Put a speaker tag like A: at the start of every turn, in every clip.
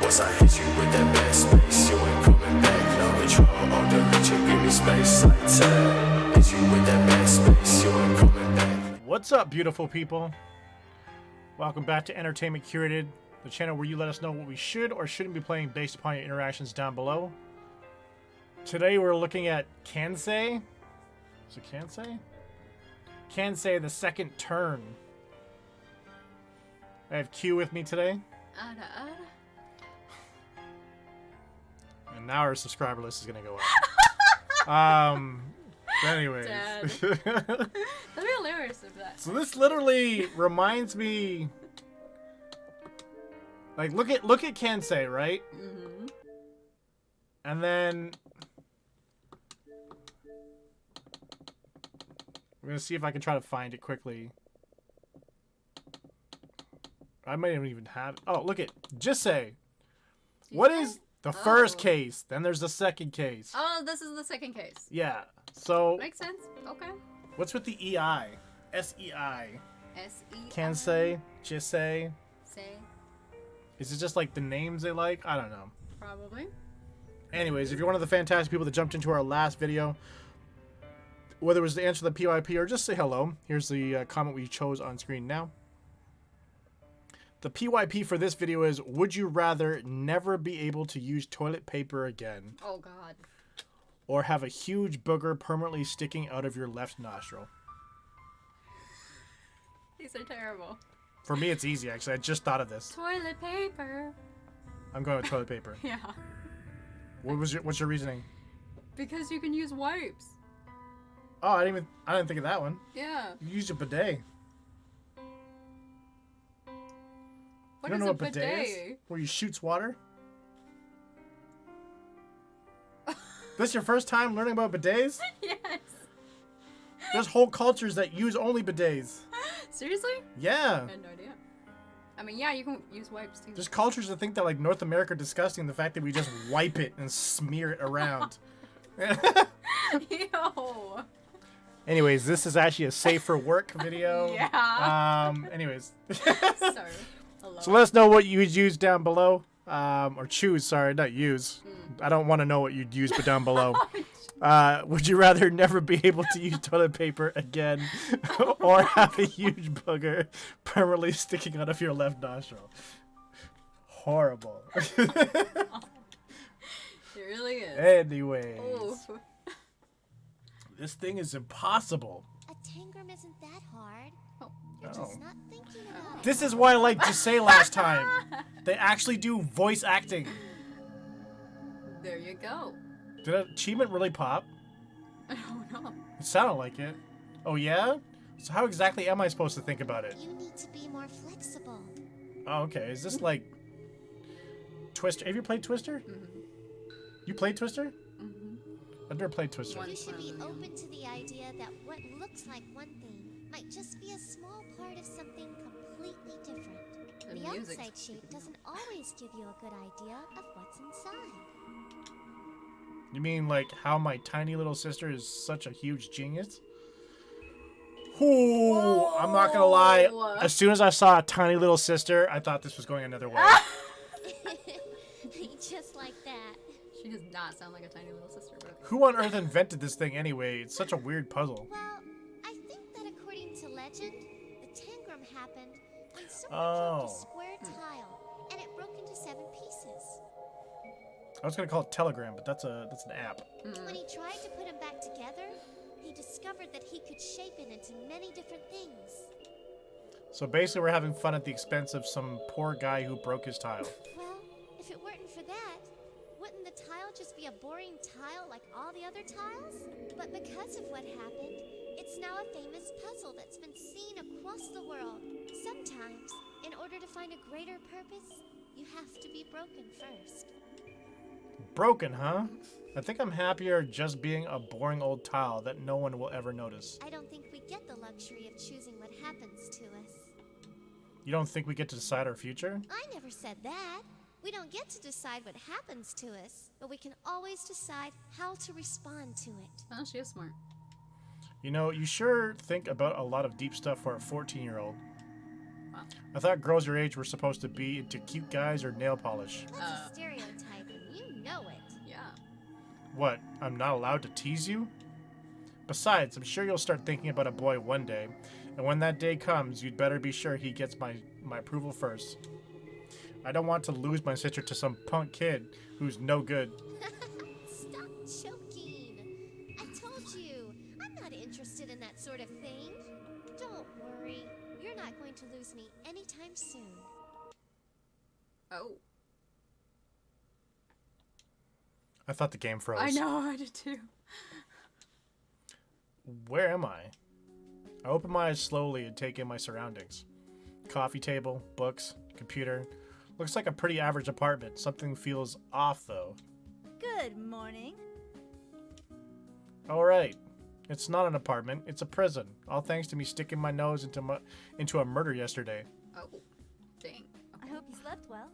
A: Once I hit you with that back space, you ain't coming back. No control, all the reaching, give me space. Like tag, hit you with that back space, you ain't coming back.
B: What's up, beautiful people? Welcome back to Entertainment Curated, the channel where you let us know what we should or shouldn't be playing based upon your interactions down below. Today we're looking at Kansei. Is it Kansei? Kansei, the second turn. I have Q with me today. And now our subscriber list is gonna go up. Anyways.
C: That'd be hilarious if that.
B: So this literally reminds me, like, look at Kansei, right?
C: Mm-hmm.
B: And then we're gonna see if I can try to find it quickly. I might even have it. Oh, look at Jisei. What is the first case? Then there's the second case.
C: Oh, this is the second case.
B: Yeah. So
C: Makes sense. Okay.
B: what's with the EI? SEI.
C: S-E.
B: Kansei, Jisei.
C: Say.
B: Is it just like the names they like? I don't know.
C: Probably.
B: Anyways, if you're one of the fantastic people that jumped into our last video, whether it was to answer the PYP or just say hello, here's the comment we chose on screen now. The PYP for this video is, would you rather never be able to use toilet paper again,
C: Oh, God.
B: or have a huge booger permanently sticking out of your left nostril?
C: These are terrible.
B: For me, it's easy, actually. I just thought of this.
C: Toilet paper.
B: I'm going with toilet paper.
C: Yeah.
B: What's your reasoning?
C: Because you can use wipes.
B: Oh, I didn't think of that one.
C: Yeah.
B: You use a bidet.
C: What
B: You don't
C: is
B: know
C: a
B: what bidet is? Where you shoots water? This your first time learning about bidets?
C: Yes.
B: There's whole cultures that use only bidets.
C: Seriously?
B: Yeah.
C: I had no idea. I mean, yeah, you can use wipes too.
B: There's cultures that think that like North America are disgusting, the fact that we just wipe it and smear it around.
C: Yo.
B: Anyways, this is actually a safe for work video.
C: Yeah.
B: Anyways.
C: Sorry.
B: So let us know what you would use down below. Or choose, sorry, not use. I don't want to know what you'd use, but down below. Would you rather never be able to use toilet paper again or have a huge booger permanently sticking out of your left nostril? Horrible.
C: It really is.
B: Anyways.
C: Ooh.
B: This thing is impossible.
D: A tangram isn't that hard.
C: Oh.
D: You're
B: Oh.
D: just not thinking about it.
B: This is why I liked Jisei last time. They actually do voice acting.
C: There you go.
B: Did an achievement really pop?
C: I don't know.
B: It sounded like it. Oh yeah? So how exactly am I supposed to think about it?
D: You need to be more flexible.
B: Oh, okay. Is this like Twister? Have you played Twister?
C: Mm-hmm.
B: You played Twister?
C: Mm-hmm.
B: I've never played Twister.
C: One.
D: You should be open to the idea that what looks like one thing might just be a small part of something completely different.
C: The
D: The
C: music's
D: outside shape doesn't always give you a good idea of what's inside.
B: You mean like how my tiny little sister is such a huge genius? Ooh, I'm not gonna lie.
C: Whoa.
B: As soon as I saw a tiny little sister, I thought this was going another way.
D: Just like that.
C: She does not sound like a tiny little sister, but okay.
B: Who on earth invented this thing anyway? It's such a weird puzzle.
D: Well, I think that according to legend, the tangram happened when someone dropped a square tile and it broke into 7 pieces.
B: I was gonna call it Telegram, but that's an app.
D: When he tried to put them back together, he discovered that he could shape it into many different things.
B: So basically, we're having fun at the expense of some poor guy who broke his tile.
D: Well, if it weren't for that, wouldn't the tile just be a boring tile like all the other tiles? But because of what happened, it's now a famous puzzle that's been seen across the world. Sometimes, in order to find a greater purpose, you have to be broken first.
B: Broken, huh? I think I'm happier just being a boring old tile that no one will ever notice.
D: I don't think we get the luxury of choosing what happens to us.
B: You don't think we get to decide our future?
D: I never said that. We don't get to decide what happens to us, but we can always decide how to respond to it.
C: Oh, she is smart.
B: You know, you sure think about a lot of deep stuff for a 14-year-old.
C: Wow.
B: I thought girls your age were supposed to be into cute guys or nail polish.
D: That's a stereotype, and you know it.
C: Yeah.
B: What, I'm not allowed to tease you? Besides, I'm sure you'll start thinking about a boy one day, and when that day comes, you'd better be sure he gets my approval first. I don't want to lose my sister to some punk kid who's no good.
D: Stop choking. I told you, I'm not interested in that sort of thing. Don't worry, you're not going to lose me anytime soon.
C: Oh.
B: I thought the game froze.
C: I know, I did too.
B: Where am I? I open my eyes slowly and take in my surroundings. Coffee table, books, computer. Looks like a pretty average apartment. Something feels off, though.
E: Good morning.
B: Alright. It's not an apartment. It's a prison. All thanks to me sticking my nose into a murder yesterday.
C: Oh. Dang.
E: I hope you slept well.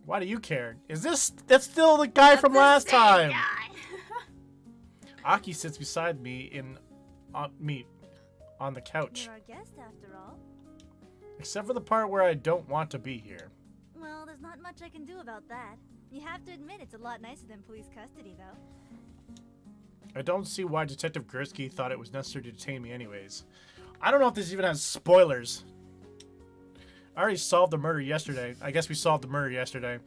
B: Why do you care? That's still the guy from last time! Aki sits beside me on the couch.
E: You're our guest after all.
B: Except for the part where I don't want to be here.
E: Well, there's not much I can do about that. You have to admit it's a lot nicer than police custody, though.
B: I don't see why Detective Gursky thought it was necessary to detain me anyways. I don't know if this even has spoilers. I already solved the murder yesterday. I guess we solved the murder yesterday.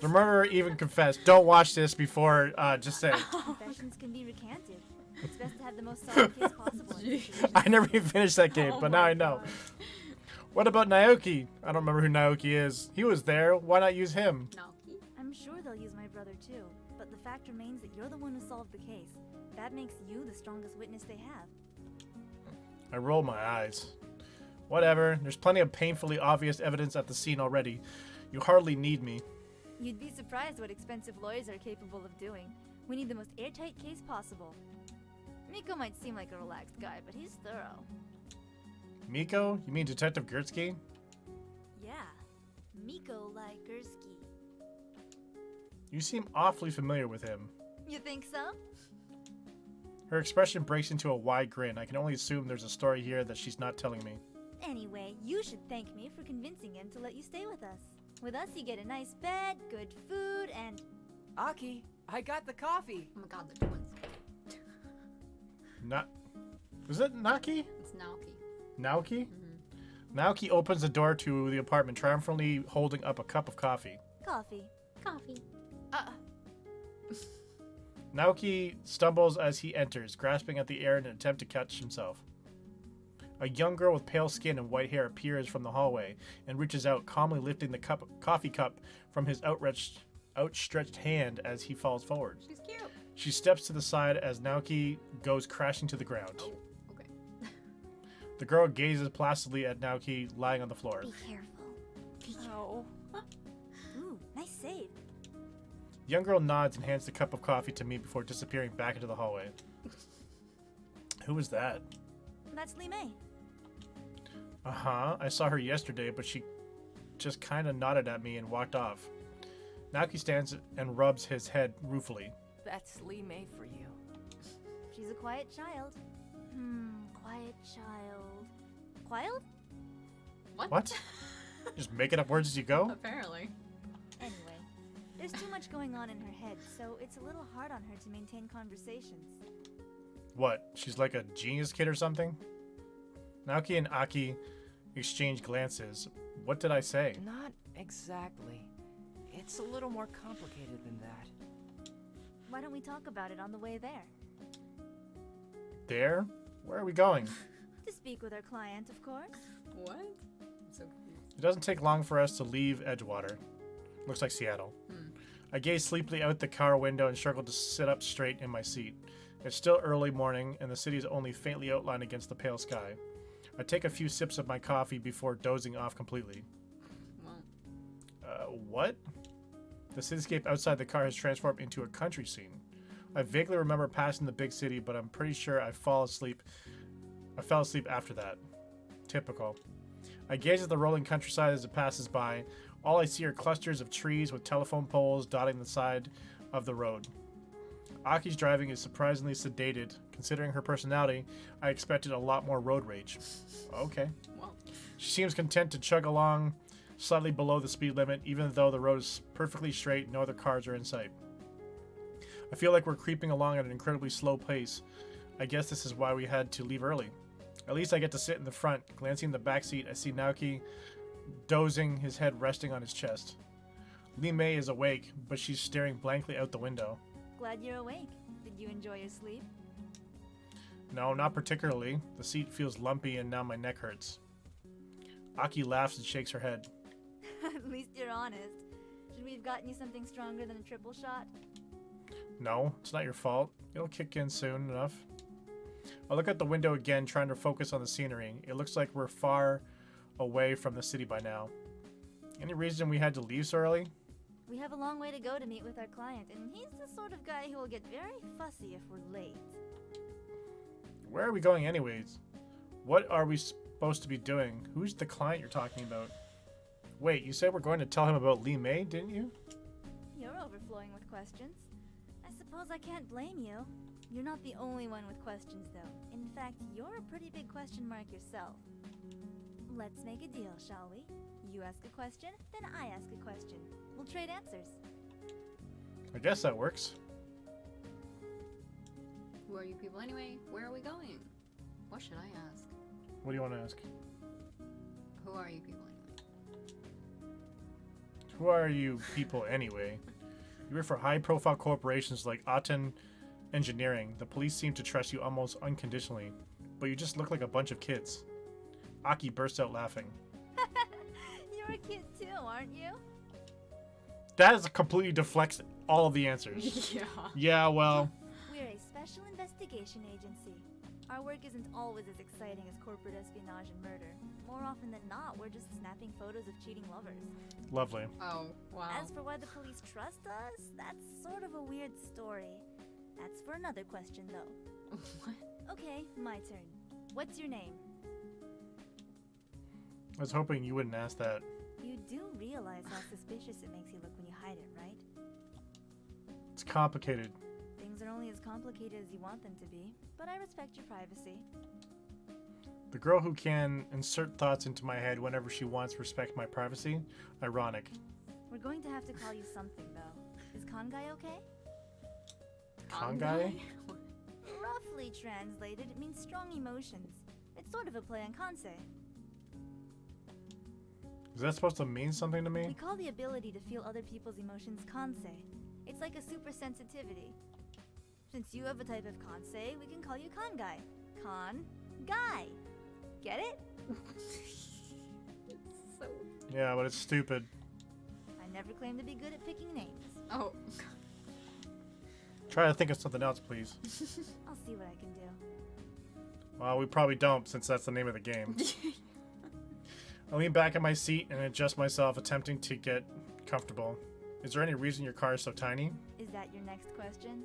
B: The murderer even confessed. Don't watch this before just say.
E: Confessions can be recanted. It's best to have the most solid case possible. in situations.
B: I never even finished that game, but now I know. What about Naoki? I don't remember who Naoki is. He was there. Why not use him?
C: Naoki?
E: I'm sure they'll use my brother too, but the fact remains that you're the one who solved the case. That makes you the strongest witness they have.
B: I roll my eyes. Whatever. There's plenty of painfully obvious evidence at the scene already. You hardly need me.
E: You'd be surprised what expensive lawyers are capable of doing. We need the most airtight case possible. Miko might seem like a relaxed guy, but he's thorough.
B: Miko? You mean Detective Gursky?
E: Yeah, Miko like Gursky.
B: You seem awfully familiar with him.
E: You think so?
B: Her expression breaks into a wide grin. I can only assume there's a story here that she's not telling me.
E: Anyway, you should thank me for convincing him to let you stay with us. With us, you get a nice bed, good food, and...
F: Aki, I got the coffee.
C: Oh my god, the twins.
B: Not. Was it Naki?
C: It's Naoki.
B: Naoki? Naoki opens the door to the apartment, triumphantly holding up a cup of coffee.
E: coffee.
C: Coffee.
B: Naoki stumbles as he enters, grasping at the air in an attempt to catch himself. A young girl with pale skin and white hair appears from the hallway and reaches out, calmly lifting the coffee cup from his outstretched hand as he falls forward.
C: She's cute.
B: She steps to the side as Naoki goes crashing to the ground.
C: Oh, okay.
B: The girl gazes placidly at Naoki lying on the floor.
D: Be careful.
C: Oh.
E: Ooh, nice save.
B: The young girl nods and hands the cup of coffee to me before disappearing back into the hallway. Who was that?
E: That's Lee May.
B: Uh-huh. I saw her yesterday, but she just kind of nodded at me and walked off. Naoki stands and rubs his head ruefully.
F: That's Lee May for you.
E: She's a quiet child. Quiet child. Quiet?
B: What? Just making up words as you go?
C: Apparently.
E: Anyway, there's too much going on in her head, so it's a little hard on her to maintain conversations.
B: What? She's like a genius kid or something? Naoki and Aki exchange glances. What did I say?
F: Not exactly. It's a little more complicated than that.
E: Why don't we talk about it on the way there?
B: There? Where are we going?
E: To speak with our client, of course.
C: What? I'm so confused.
B: It doesn't take long for us to leave Edgewater. Looks like Seattle. I gaze sleepily out the car window and struggle to sit up straight in my seat. It's still early morning, and the city is only faintly outlined against the pale sky. I take a few sips of my coffee before dozing off completely.
C: Well,
B: What? The cityscape outside the car has transformed into a country scene. I vaguely remember passing the big city, but I'm pretty sure I fell asleep after that. Typical. I gaze at the rolling countryside as it passes by. All I see are clusters of trees with telephone poles dotting the side of the road. Aki's driving is surprisingly sedated. Considering her personality, I expected a lot more road rage. Okay.
C: well.
B: She seems content to chug along slightly below the speed limit, even though the road is perfectly straight and no other cars are in sight. I feel like we're creeping along at an incredibly slow pace. I guess this is why we had to leave early. At least I get to sit in the front. Glancing in the back seat, I see Naoki dozing, his head resting on his chest. Lee Mei is awake, but she's staring blankly out the window.
E: Glad you're awake. Did you enjoy your sleep?
B: No, not particularly. The seat feels lumpy and now my neck hurts. Aki laughs and shakes her head.
E: At least you're honest. Should we have gotten you something stronger than a triple shot?
B: No, it's not your fault. It'll kick in soon enough. I look out the window again, trying to focus on the scenery. It looks like we're far away from the city by now. Any reason we had to leave so early?
E: We have a long way to go to meet with our client, and he's the sort of guy who will get very fussy if we're late.
B: Where are we going anyways? What are we supposed to be doing? Who's the client you're talking about? Wait, you said we're going to tell him about Lee Mei, didn't you?
E: You're overflowing with questions. I suppose I can't blame you. You're not the only one with questions, though. In fact, you're a pretty big question mark yourself. Let's make a deal, shall we? You ask a question, then I ask a question. We'll trade answers.
B: I guess that works.
C: Who are you people anyway? Where are we going? What should I ask?
B: What do you want to ask?
C: Who are you people anyway?
B: Who are you people anyway? You work for high-profile corporations like Aten Engineering. The police seem to trust you almost unconditionally, but you just look like a bunch of kids. Aki bursts out laughing.
E: You're a kid too, aren't you?
B: That is completely deflects all of the answers.
C: Yeah.
B: Yeah, well,
E: We're a special investigation agency. Our work isn't always as exciting as corporate espionage and murder. More often than not, we're just snapping photos of cheating lovers.
B: lovely.
C: Oh, wow.
E: As for why the police trust us, that's sort of a weird story. That's for another question, though.
C: What?
E: Okay, my turn. What's your name?
B: I was hoping you wouldn't ask that.
E: You do realize how suspicious it makes you look when you hide it, right?
B: It's complicated.
E: Things are only as complicated as you want them to be, but I respect your privacy.
B: The girl who can insert thoughts into my head whenever she wants respect my privacy? Ironic.
E: We're going to have to call you something, though. Is Kangai okay?
B: Kangai?
E: Roughly translated, it means strong emotions. It's sort of a play on Kansei.
B: Is that supposed to mean something to
E: We
B: me?
E: call the ability to feel other people's emotions Kansei. It's like a super sensitivity. Since you have a type of Kansei, we can call you Kangai. Kan-gai. Get it?
C: So.
B: Yeah, but it's stupid.
E: I never claimed to be good at picking names.
C: Oh.
B: Try to think of something else, please.
E: I'll see what I can do.
B: Well, we probably don't, since that's the name of the game. I lean back in my seat and adjust myself, attempting to get comfortable. Is there any reason your car is so tiny?
E: Is that your next question?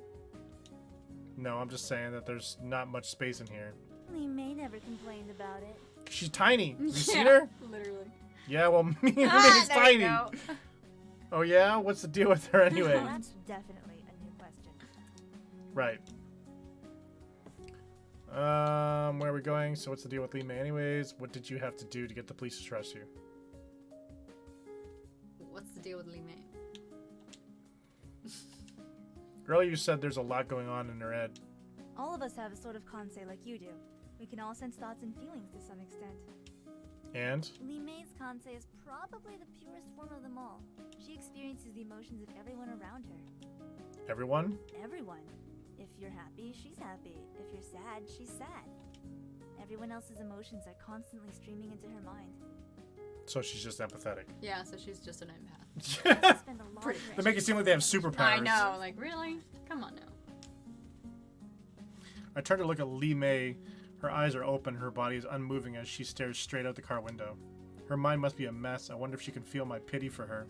B: No, I'm just saying that there's not much space in here.
E: Lee May never complained about it.
B: She's tiny. You seen her?
C: Literally.
B: Yeah, well, me and
C: Ah,
B: Ruby's
C: there you
B: tiny.
C: go.
B: Oh yeah? What's the deal with her anyway?
E: That's definitely a new question.
B: Right. Where are we going? So what's the deal with Lee May anyways? What did you have to do to get the police to trust you?
C: What's the deal with Lee May?
B: Earlier you said there's a lot going on in her head.
E: All of us have a sort of Kansei like you do. We can all sense thoughts and feelings to some extent.
B: And?
E: Lee May's Kansei is probably the purest form of them all. She experiences the emotions of everyone around her.
B: Everyone?
E: Everyone. If you're happy, she's happy. If you're sad, she's sad. Everyone else's emotions are constantly streaming into her mind.
B: So she's just empathetic.
C: Yeah, so she's just an empath.
E: She spend a lot of her
B: They make it seem like they have superpowers.
C: I know, like, really? Come on now.
B: I turn to look at Lee May. Her eyes are open, her body is unmoving as she stares straight out the car window. Her mind must be a mess. I wonder if she can feel my pity for her.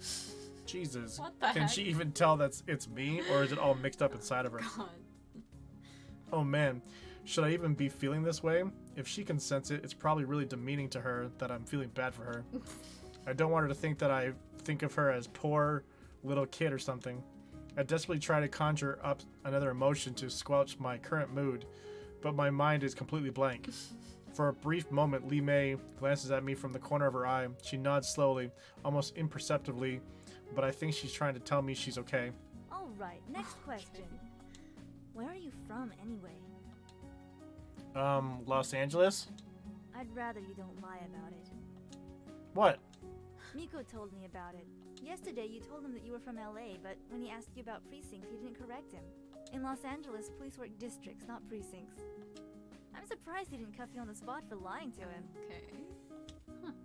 B: Jesus.
C: What the
B: Can
C: heck?
B: she even tell that it's me, or is it all mixed up inside of her?
C: God.
B: Oh man, should I even be feeling this way? If she can sense it, it's probably really demeaning to her that I'm feeling bad for her. I don't want her to think that I think of her as poor little kid or something. I desperately try to conjure up another emotion to squelch my current mood, but my mind is completely blank. For a brief moment, Lee Mei glances at me from the corner of her eye. She nods slowly, almost imperceptibly, but I think she's trying to tell me she's okay.
E: Alright, next question. Where are you from, anyway?
B: Los Angeles?
E: I'd rather you don't lie about it.
B: What?
E: Miko told me about it. Yesterday, you told him that you were from LA, but when he asked you about precincts, you didn't correct him. In Los Angeles, police work districts, not precincts. I'm surprised he didn't cuff you on the spot for lying to him.
C: Okay.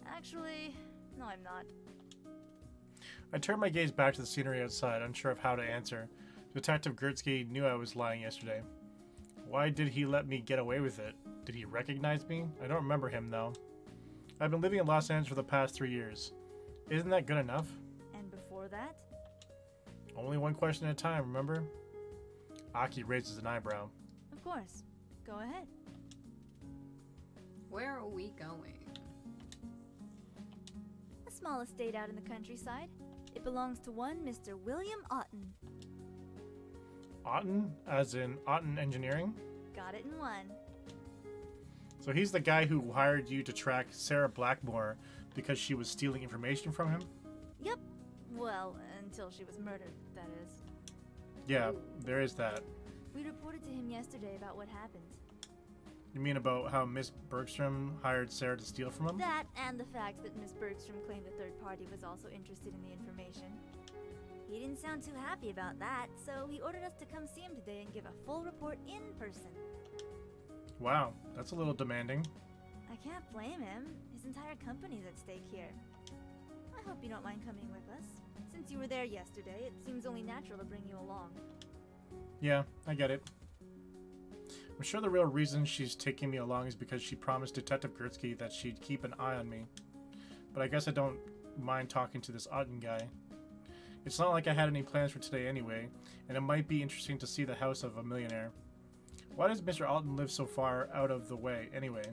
E: Actually, no, I'm not.
B: I turned my gaze back to the scenery outside, unsure of how to answer. Detective Gertzky knew I was lying yesterday. Why did he let me get away with it? Did he recognize me? I don't remember him, though. I've been living in Los Angeles for the past 3 years. Isn't that good enough?
E: And before that?
B: Only one question at a time, remember? Aki raises an eyebrow.
E: Of course. Go ahead.
C: Where are we going?
E: A small estate out in the countryside. It belongs to one Mr. William Otten.
B: Otten? As in Otten Engineering?
E: Got it in one.
B: So he's the guy who hired you to track Sarah Blackmore because she was stealing information from him?
E: Yep. Well, until she was murdered, that is.
B: Yeah, there is that.
E: We reported to him yesterday about what happened.
B: You mean about how Miss Bergstrom hired Sarah to steal from him?
E: That and the fact that Miss Bergstrom claimed a third party was also interested in the information. He didn't sound too happy about that, so he ordered us to come see him today and give a full report in person.
B: Wow, that's a little demanding.
E: I can't blame him. His entire company's at stake here. I hope you don't mind coming with us. Since you were there yesterday, it seems only natural to bring you along.
B: Yeah, I get it. I'm sure the real reason she's taking me along is because she promised Detective Gertzky that she'd keep an eye on me. But I guess I don't mind talking to this Otten guy. It's not like I had any plans for today anyway, and it might be interesting to see the house of a millionaire. Why does Mr. Alton live so far out of the way anyway?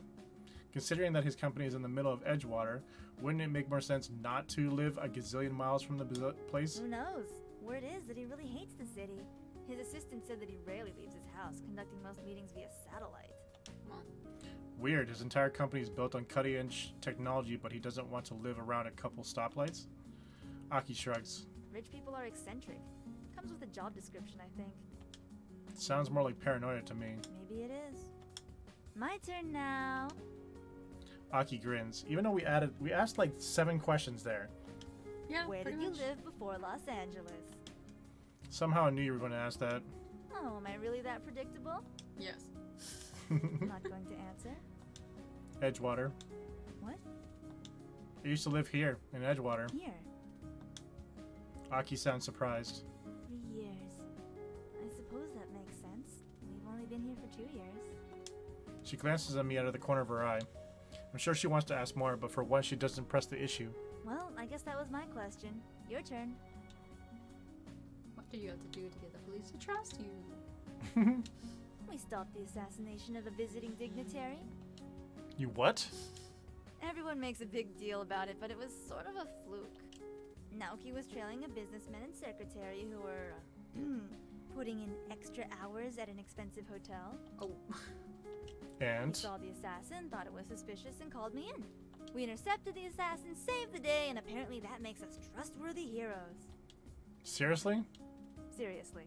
B: Considering that his company is in the middle of Edgewater, wouldn't it make more sense not to live a gazillion miles from the place?
E: Who knows? Word is that he really hates the city. His assistant said that he rarely leaves his house, conducting most meetings via satellite.
C: Come on.
B: Weird, his entire company is built on cutting-edge technology, but he doesn't want to live around a couple stoplights? Aki shrugs.
E: Rich people are eccentric. Comes with a job description, I think.
B: Sounds more like paranoia to me.
E: Maybe it is. My turn now.
B: Aki grins. Even though we asked like 7 questions there.
C: Yeah,
E: Where
C: pretty
E: did you
C: much.
E: live before Los Angeles?
B: Somehow I knew you were going to ask that.
E: Oh, am I really that predictable?
C: Yes.
E: Not going to answer.
B: Edgewater.
E: What?
B: I used to live here, in Edgewater.
E: Here.
B: Aki sounds surprised.
E: 3 years. I suppose that makes sense. We've only been here for 2 years.
B: She glances at me out of the corner of her eye. I'm sure she wants to ask more, but for once she doesn't press the issue.
E: Well, I guess that was my question. Your turn.
C: What do you have to do to get the police to trust you?
E: We stopped the assassination of a visiting dignitary.
B: You what?
E: Everyone makes a big deal about it, but it was sort of a fluke. Naoki was trailing a businessman and secretary who were putting in extra hours at an expensive hotel.
C: Oh.
E: We
B: And?
E: saw the assassin, thought it was suspicious, and called me in. We intercepted the assassin, saved the day, and apparently that makes us trustworthy heroes.
B: Seriously?
E: Seriously.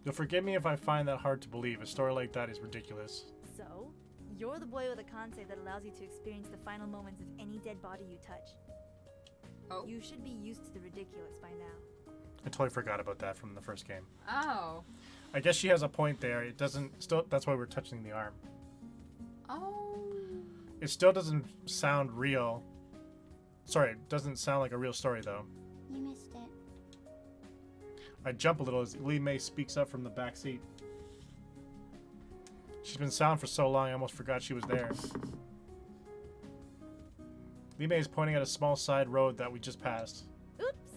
B: You'll forgive me if I find that hard to believe. A story like that is ridiculous.
E: So, you're the boy with a Kansei that allows you to experience the final moments of any dead body you touch.
C: Oh.
E: You should be used to the ridiculous by now.
B: I totally forgot about that from the first game.
C: Oh.
B: I guess she has a point there. It doesn't still. That's why we're touching the arm.
C: Oh.
B: It still doesn't sound real. Sorry, it doesn't sound like a real story though.
D: You missed it.
B: I jump a little as Lee Mei speaks up from the back seat. She's been silent for so long I almost forgot she was there. Lee Mei is pointing at a small side road that we just passed.
E: Oops!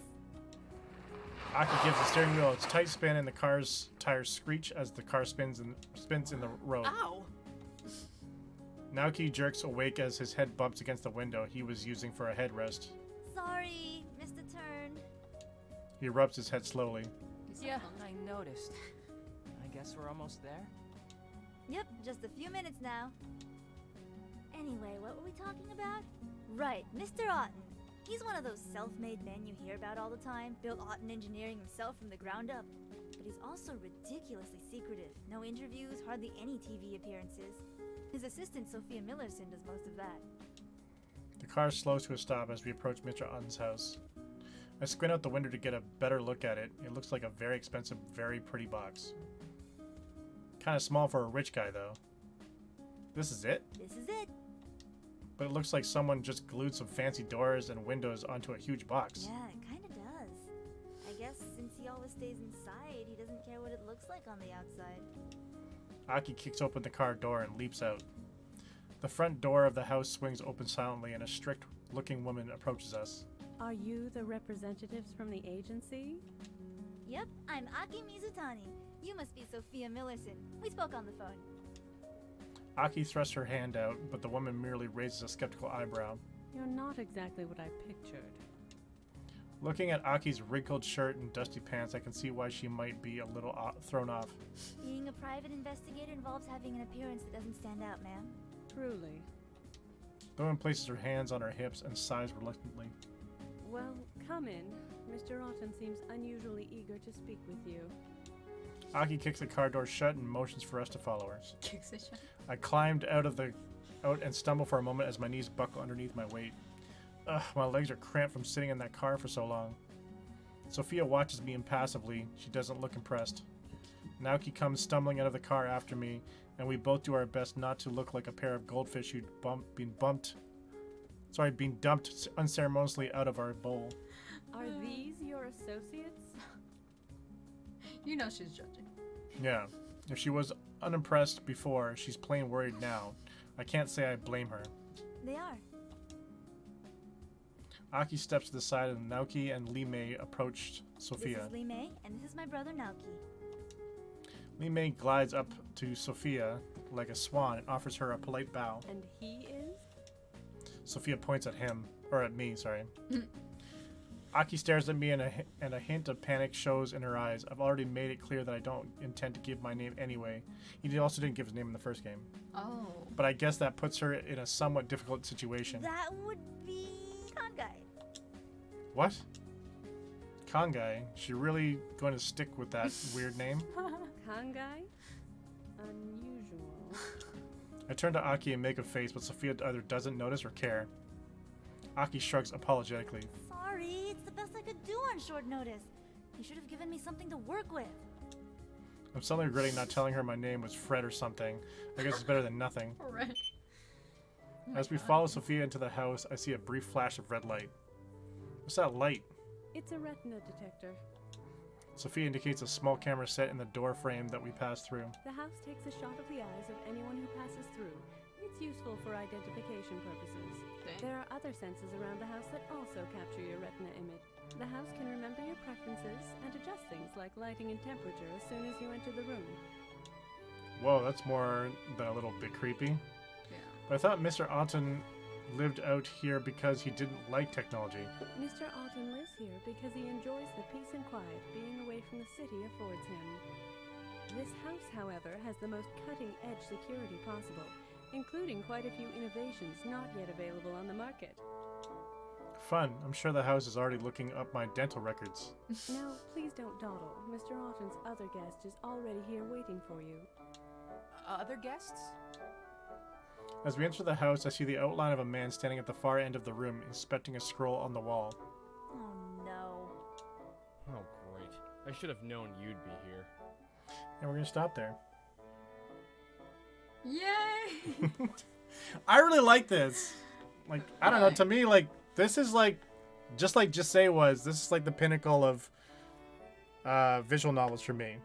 B: Aki gives the steering wheel its tight spin and the car's tires screech as the car spins in the road.
C: Ow.
B: Naoki jerks awake as his head bumps against the window he was using for a headrest.
E: Sorry, missed a turn.
B: He rubs his head slowly.
C: He's
F: Yeah,
C: so
F: I noticed. I guess we're almost there.
E: Yep, just a few minutes now. Anyway, what were we talking about? Right, Mr. Otten. He's one of those self-made men you hear about all the time, built Otten Engineering himself from the ground up. But he's also ridiculously secretive. No interviews, hardly any TV appearances. His assistant, Sophia Millerson, does most of that.
B: The car slows to a stop as we approach Mr. Otten's house. I squint out the window to get a better look at it. It looks like a very expensive, very pretty box. Kind of small for a rich guy, though. This is it?
E: This is it.
B: But it looks like someone just glued some fancy doors and windows onto a huge box.
E: Yeah, it kinda does. I guess since he always stays inside, he doesn't care what it looks like on the outside.
B: Aki kicks open the car door and leaps out. The front door of the house swings open silently and a strict-looking woman approaches us.
G: Are you the representatives from the agency?
E: Yep, I'm Aki Mizutani. You must be Sophia Millerson. We spoke on the phone.
B: Aki thrusts her hand out, but the woman merely raises a skeptical eyebrow.
G: You're not exactly what I pictured.
B: Looking at Aki's wrinkled shirt and dusty pants, I can see why she might be a little thrown off.
E: Being a private investigator involves having an appearance that doesn't stand out, ma'am.
G: Truly.
B: The woman places her hands on her hips and sighs reluctantly.
G: Well, come in. Mr. Otten seems unusually eager to speak with you.
B: Aki kicks the car door shut and motions for us to follow her.
C: Kicks it shut.
B: I climbed out and stumble for a moment as my knees buckle underneath my weight. Ugh, my legs are cramped from sitting in that car for so long. Sophia watches me impassively. She doesn't look impressed. Naoki comes stumbling out of the car after me, and we both do our best not to look like a pair of goldfish who'd been dumped unceremoniously out of our bowl.
G: Are these your associates?
C: You know she's judging.
B: Yeah. If she was unimpressed before, she's plain worried now. I can't say I blame her.
E: They are.
B: Aki steps to the side and Naoki and Lee Mei approached Sophia.
E: This is Lee Mei, and this is my brother Naoki.
B: Lee Mei glides up to Sophia like a swan and offers her a polite bow.
G: And he is?
B: Sophia points at him, or at me, sorry. Aki stares at me and a hint of panic shows in her eyes. I've already made it clear that I don't intend to give my name anyway. He also didn't give his name in the first game.
C: Oh.
B: But I guess that puts her in a somewhat difficult situation.
E: That would be Kansei.
B: What? Kansei? She really going to stick with that weird name?
G: Kansei? Unusual.
B: I turn to Aki and make a face, but Sophia either doesn't notice or care. Aki shrugs apologetically.
E: Sorry, it's the best I could do on short notice. You should have given me something to work with.
B: I'm suddenly regretting not telling her my name was Fred or something. I guess it's better than nothing.
C: Right.
B: As we follow Sophia into the house, I see a brief flash of red light. What's that light?
G: It's a retina detector.
B: Sophia indicates a small camera set in the door frame that we pass through.
G: The house takes a shot of the eyes of anyone who passes through. It's useful for identification purposes.
C: Dang.
G: There are other sensors around the house that also capture your retina image. The house can remember your preferences and adjust things like lighting and temperature as soon as you enter the room.
B: Whoa, that's more than a little bit creepy.
C: Yeah.
B: But I thought Mr. Otten lived out here because he didn't like technology.
G: Mr. Otten lives here because he enjoys the peace and quiet being away from the city affords him. This house, however, has the most cutting-edge security possible, including quite a few innovations not yet available on the market.
B: Fun. I'm sure the house is already looking up my dental records.
G: Now, please don't dawdle. Mr. Otten's other guest is already here waiting for you.
F: Other guests?
B: As we enter the house, I see the outline of a man standing at the far end of the room, inspecting a scroll on the wall.
E: Oh no.
H: Oh, great. I should have known you'd be here.
B: And we're gonna stop there.
C: Yay!
B: I really like this. Like, I don't know, to me, like, this is like, just like Jisei was, this is like the pinnacle of visual novels for me.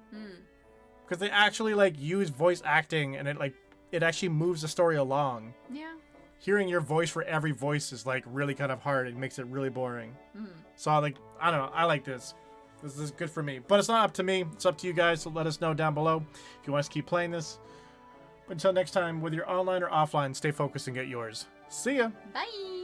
B: Because they actually, like, use voice acting, and it actually moves the story along.
C: Yeah.
B: Hearing your voice for every voice is, like, really kind of hard. It makes it really boring. So, like, I don't know, I like this. This is good for me. But it's not up to me. It's up to you guys, so let us know down below if you want us to keep playing this. But until next time, whether you're online or offline, stay focused and get yours. See ya!
C: Bye!